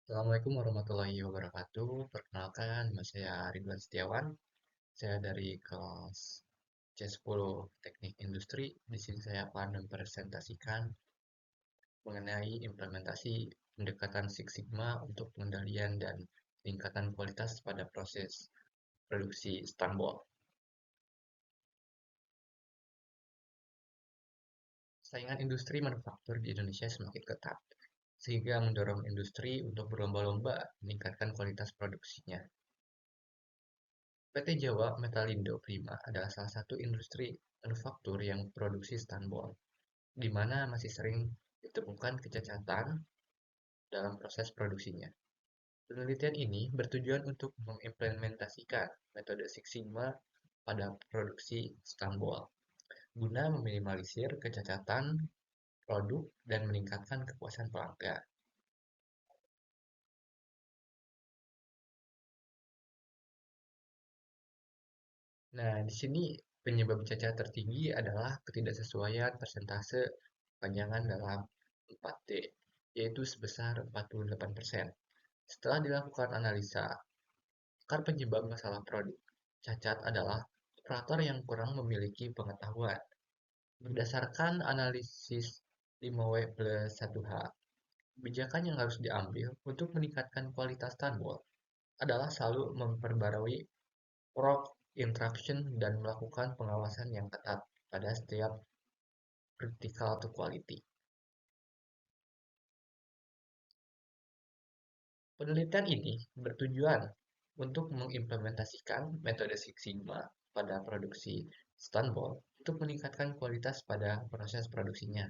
Assalamualaikum warahmatullahi wabarakatuh. Perkenalkan, nama saya Ridwan Setiawan. Saya dari kelas C10 Teknik Industri. Di sini saya akan mempresentasikan mengenai implementasi pendekatan Six Sigma untuk pengendalian dan peningkatan kualitas pada proses produksi Istanbul. Saingan industri manufaktur di Indonesia semakin ketat, sehingga mendorong industri untuk berlomba-lomba meningkatkan kualitas produksinya. PT Jawa Metalindo Prima adalah salah satu industri manufaktur yang produksi stanbol, di mana masih sering ditemukan kecacatan dalam proses produksinya. Penelitian ini bertujuan untuk mengimplementasikan metode Six Sigma pada produksi stanbol, guna meminimalisir kecacatan produk dan meningkatkan kepuasan pelanggan. Nah, di sini penyebab cacat tertinggi adalah ketidaksesuaian persentase kepanjangan dalam 4D, yaitu sebesar 48%. Setelah dilakukan analisa, akar penyebab masalah produk cacat adalah operator yang kurang memiliki pengetahuan. Berdasarkan analisis 5W plus 1H, kebijakan yang harus diambil untuk meningkatkan kualitas tanbol adalah selalu memperbarui work instruction dan melakukan pengawasan yang ketat pada setiap critical to quality. Penelitian ini bertujuan untuk mengimplementasikan metode Six Sigma pada produksi stanbol untuk meningkatkan kualitas pada proses produksinya.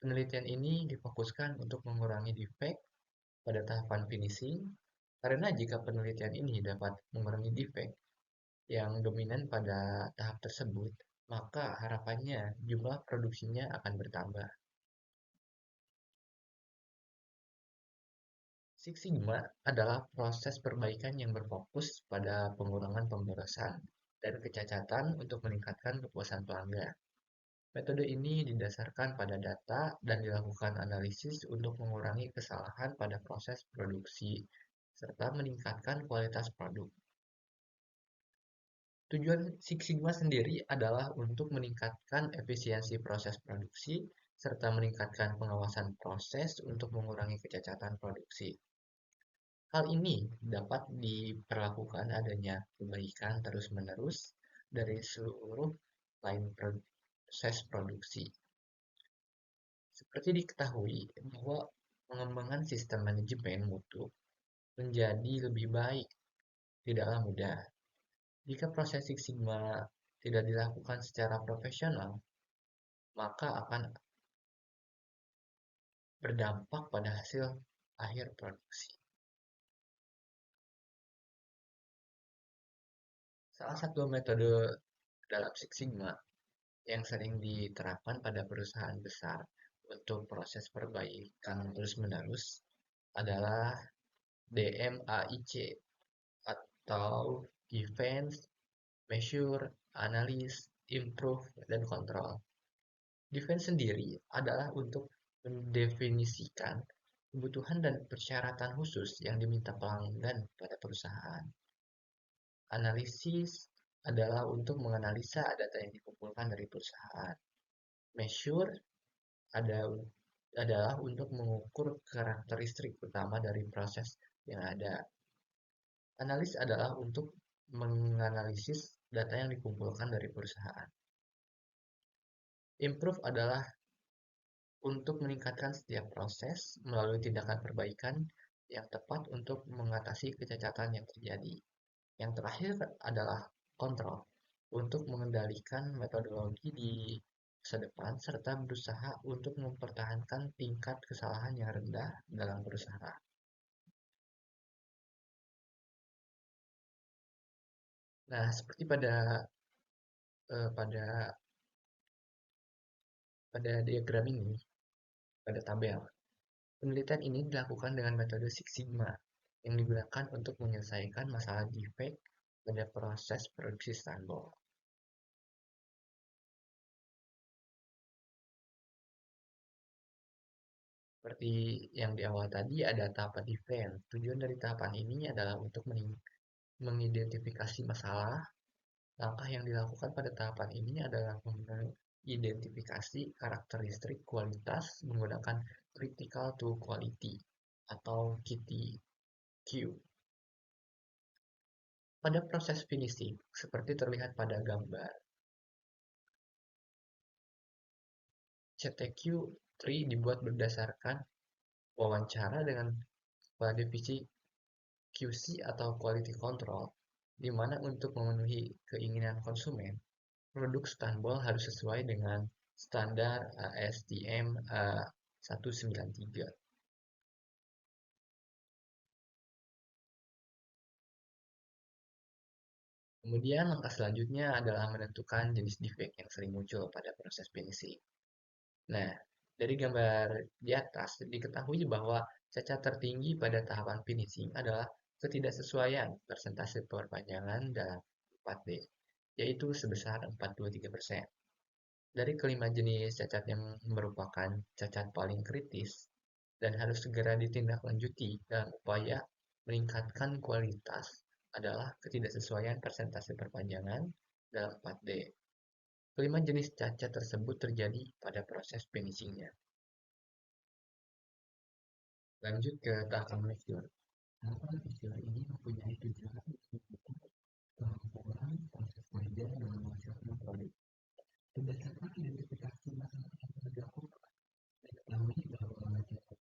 Penelitian ini difokuskan untuk mengurangi defek pada tahapan finishing, karena jika penelitian ini dapat mengurangi defek yang dominan pada tahap tersebut, maka harapannya jumlah produksinya akan bertambah. Six Sigma adalah proses perbaikan yang berfokus pada pengurangan pemborosan dan kecacatan untuk meningkatkan kepuasan pelanggan. Metode ini didasarkan pada data dan dilakukan analisis untuk mengurangi kesalahan pada proses produksi serta meningkatkan kualitas produk. Tujuan Six Sigma sendiri adalah untuk meningkatkan efisiensi proses produksi serta meningkatkan pengawasan proses untuk mengurangi kecacatan produksi. Hal ini dapat diperlakukan adanya perbaikan terus-menerus dari seluruh line proses produksi. Seperti diketahui bahwa pengembangan sistem manajemen mutu menjadi lebih baik tidaklah mudah. Jika proses Six Sigma tidak dilakukan secara profesional, maka akan berdampak pada hasil akhir produksi. Salah satu metode dalam Six Sigma yang sering diterapkan pada perusahaan besar untuk proses perbaikan terus-menerus adalah DMAIC atau Defense, Measure, Analyze, Improve, dan Control. Defense sendiri adalah untuk mendefinisikan kebutuhan dan persyaratan khusus yang diminta pelanggan pada perusahaan. Analisis adalah untuk menganalisa data yang dikumpulkan dari perusahaan. Measure adalah untuk mengukur karakteristik utama dari proses yang ada. Analis adalah untuk menganalisis data yang dikumpulkan dari perusahaan. Improve adalah untuk meningkatkan setiap proses melalui tindakan perbaikan yang tepat untuk mengatasi kecacatan yang terjadi. Yang terakhir adalah kontrol, untuk mengendalikan metodologi di masa depan serta berusaha untuk mempertahankan tingkat kesalahan yang rendah dalam perusahaan. Nah, seperti eh, pada pada diagram ini, pada tabel, penelitian ini dilakukan dengan metode Six Sigma yang digunakan untuk menyelesaikan masalah defek pada proses produksi standar. Seperti yang di awal tadi ada tahapan event. Tujuan dari tahapan ini adalah untuk mengidentifikasi masalah. Langkah yang dilakukan pada tahapan ini adalah mengidentifikasi karakteristik kualitas menggunakan critical to quality atau KTQ. Pada proses finishing, seperti terlihat pada gambar, CTQ3 dibuat berdasarkan wawancara dengan kepala divisi QC atau Quality Control, di mana untuk memenuhi keinginan konsumen, produk Stanbol harus sesuai dengan standar ASTM 193. Kemudian langkah selanjutnya adalah menentukan jenis defect yang sering muncul pada proses finishing. Nah, dari gambar di atas diketahui bahwa cacat tertinggi pada tahapan finishing adalah ketidaksesuaian persentase perpanjangan dalam 4D, yaitu sebesar 43%. Dari kelima jenis cacat yang merupakan cacat paling kritis dan harus segera ditindaklanjuti dalam upaya meningkatkan kualitas adalah ketidaksesuaian persentase perpanjangan dalam 4D. Kelima jenis cacat tersebut terjadi pada proses finishingnya. Lanjut ke tahapan mature. Tahapan mature ini mempunyai tujuan untuk kemampuan proses kerja dalam menghasilkan produk. Berdasarkan identifikasi masalah yang tergabung, diketahui bahwa cacat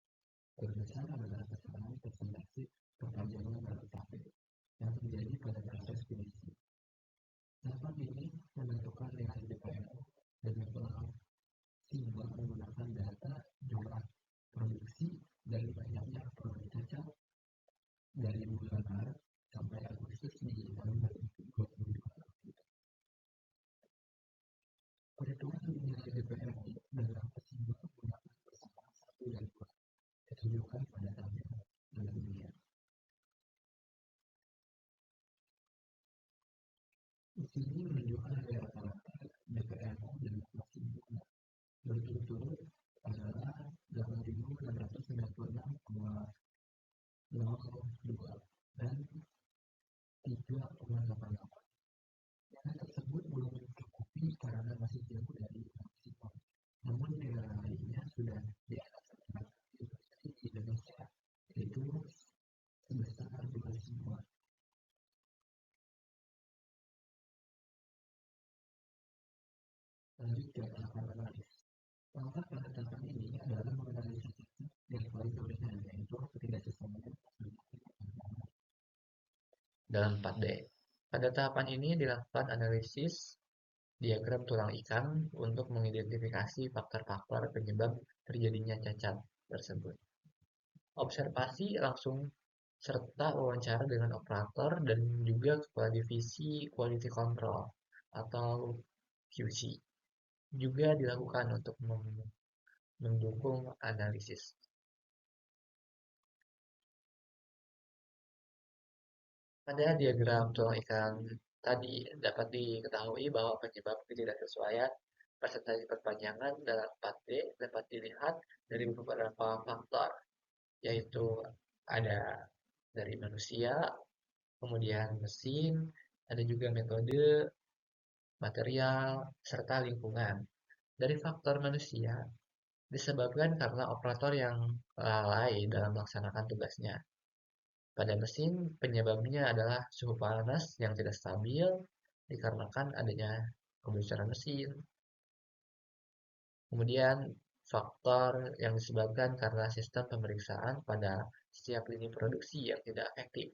terbesar adalah kesalahan presentasi perpanjangan dalam tabel yang terjadi pada proses finishing. Tahapan ini menentukan nilai DPR dan sehingga menggunakan data jumlah produksi dari banyaknya produk cacat dari bulan Maret sampai Agustus di tahun 2022. Perhitungan nilai DPRI dalam kesimpulan menggunakan persamaan 1 dan 2 ditunjukkan pada tabel sebelumnya. Di sini menunjukkan rata-rata DPRO dan kesimpulan berturut-turut adalah 8.696,02 dan 3,88. Nilai tersebut belum mencukupi karena masih jauh dari maksimal. Namun nilai lainnya sudah di atas rata-rata di Indonesia, yaitu sebesar 2,9. Lanjut ke tahapan analis. Langkah pada tahapan ini adalah menganalisis yang paling dominan, yaitu ketidaksesuaian dalam 4D. Pada tahapan ini dilakukan analisis diagram tulang ikan untuk mengidentifikasi faktor-faktor penyebab terjadinya cacat tersebut. Observasi langsung serta wawancara dengan operator dan juga kepala divisi quality control atau QC juga dilakukan untuk mendukung analisis. Pada diagram tulang ikan tadi dapat diketahui bahwa penyebab ketidaksesuaian persentase perpanjangan dalam 4D dapat dilihat dari beberapa faktor, yaitu ada dari manusia, kemudian mesin, ada juga metode, material, serta lingkungan. Dari faktor manusia disebabkan karena operator yang lalai dalam melaksanakan tugasnya. Pada mesin, penyebabnya adalah suhu panas yang tidak stabil dikarenakan adanya kebocoran mesin. Kemudian, faktor yang disebabkan karena sistem pemeriksaan pada setiap lini produksi yang tidak efektif.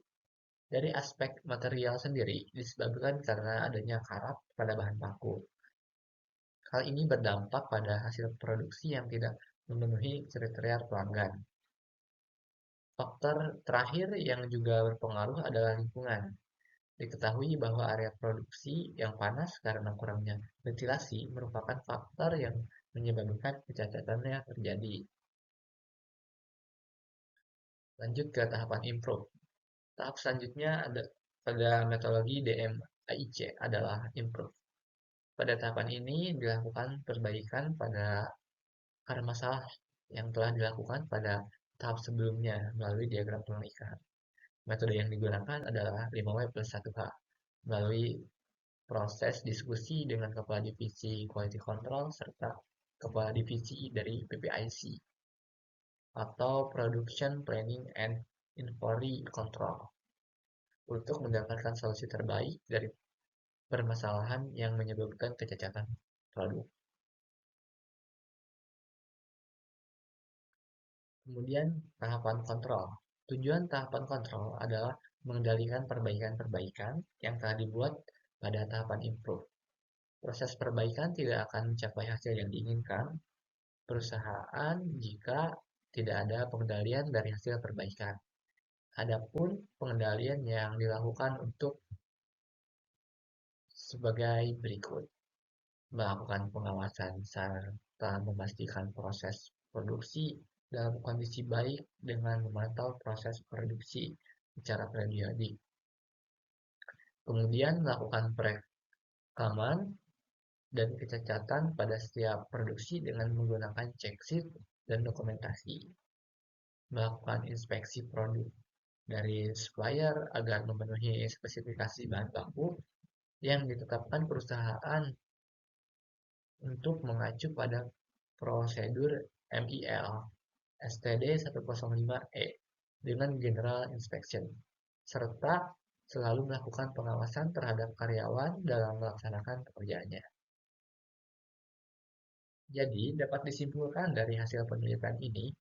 Dari aspek material sendiri, disebabkan karena adanya karat pada bahan baku. Hal ini berdampak pada hasil produksi yang tidak memenuhi kriteria pelanggan. Faktor terakhir yang juga berpengaruh adalah lingkungan. Diketahui bahwa area produksi yang panas karena kurangnya ventilasi merupakan faktor yang menyebabkan kecacatannya terjadi. Lanjut ke tahapan improve. Tahap selanjutnya ada pada metodologi DMAIC adalah improve. Pada tahapan ini dilakukan perbaikan pada akar masalah yang telah dilakukan pada tahap sebelumnya melalui diagram pengelikan. Metode yang digunakan adalah 5W+1H melalui proses diskusi dengan kepala divisi quality control serta kepala divisi dari PPIC atau Production Planning and Inventory Control untuk mendapatkan solusi terbaik dari permasalahan yang menyebabkan kecacatan produk. Kemudian tahapan kontrol. Tujuan tahapan kontrol adalah mengendalikan perbaikan-perbaikan yang telah dibuat pada tahapan improve. Proses perbaikan tidak akan mencapai hasil yang diinginkan perusahaan jika tidak ada pengendalian dari hasil perbaikan. Adapun pengendalian yang dilakukan untuk sebagai berikut: melakukan pengawasan serta memastikan proses produksi dalam kondisi baik dengan memantau proses produksi secara periodik. Kemudian melakukan perekaman dan kecacatan pada setiap produksi dengan menggunakan check sheet dan dokumentasi. Melakukan inspeksi produk dari supplier agar memenuhi spesifikasi bahan baku yang ditetapkan perusahaan untuk mengacu pada prosedur MIL STD 105E dengan General Inspection, serta selalu melakukan pengawasan terhadap karyawan dalam melaksanakan pekerjaannya. Jadi, dapat disimpulkan dari hasil penelitian ini,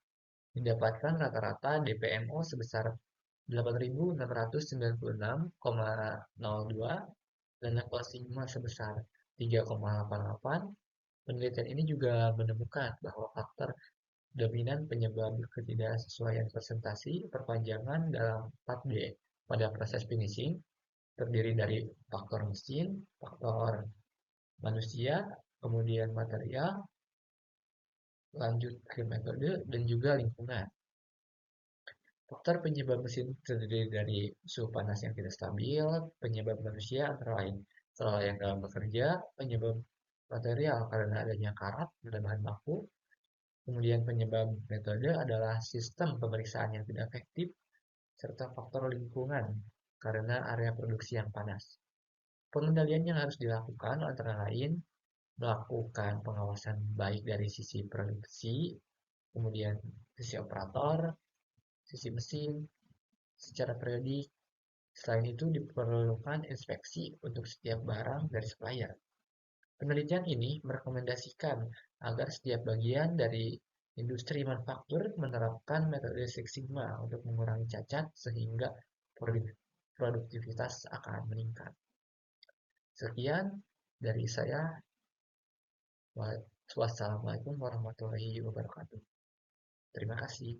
didapatkan rata-rata DPMO sebesar 8.696,02 dan level sigma sebesar 3,88. Penelitian ini juga menemukan bahwa faktor dominan penyebab ketidaksesuaian presentasi perpanjangan dalam 4D pada proses finishing terdiri dari faktor mesin, faktor manusia, kemudian material, lanjut ke metode, dan juga lingkungan. Faktor penyebab mesin terdiri dari suhu panas yang tidak stabil, penyebab manusia antara lain kelalaian dalam bekerja, penyebab material karena adanya karat pada bahan baku, kemudian penyebab metode adalah sistem pemeriksaan yang tidak efektif, serta faktor lingkungan karena area produksi yang panas. Pengendalian yang harus dilakukan antara lain melakukan pengawasan baik dari sisi produksi, kemudian sisi operator, sisi mesin, secara periodik. Selain itu diperlukan inspeksi untuk setiap barang dari supplier. Penelitian ini merekomendasikan agar setiap bagian dari industri manufaktur menerapkan metode Six Sigma untuk mengurangi cacat sehingga produktivitas akan meningkat. Sekian dari saya. Wassalamualaikum warahmatullahi wabarakatuh. Terima kasih.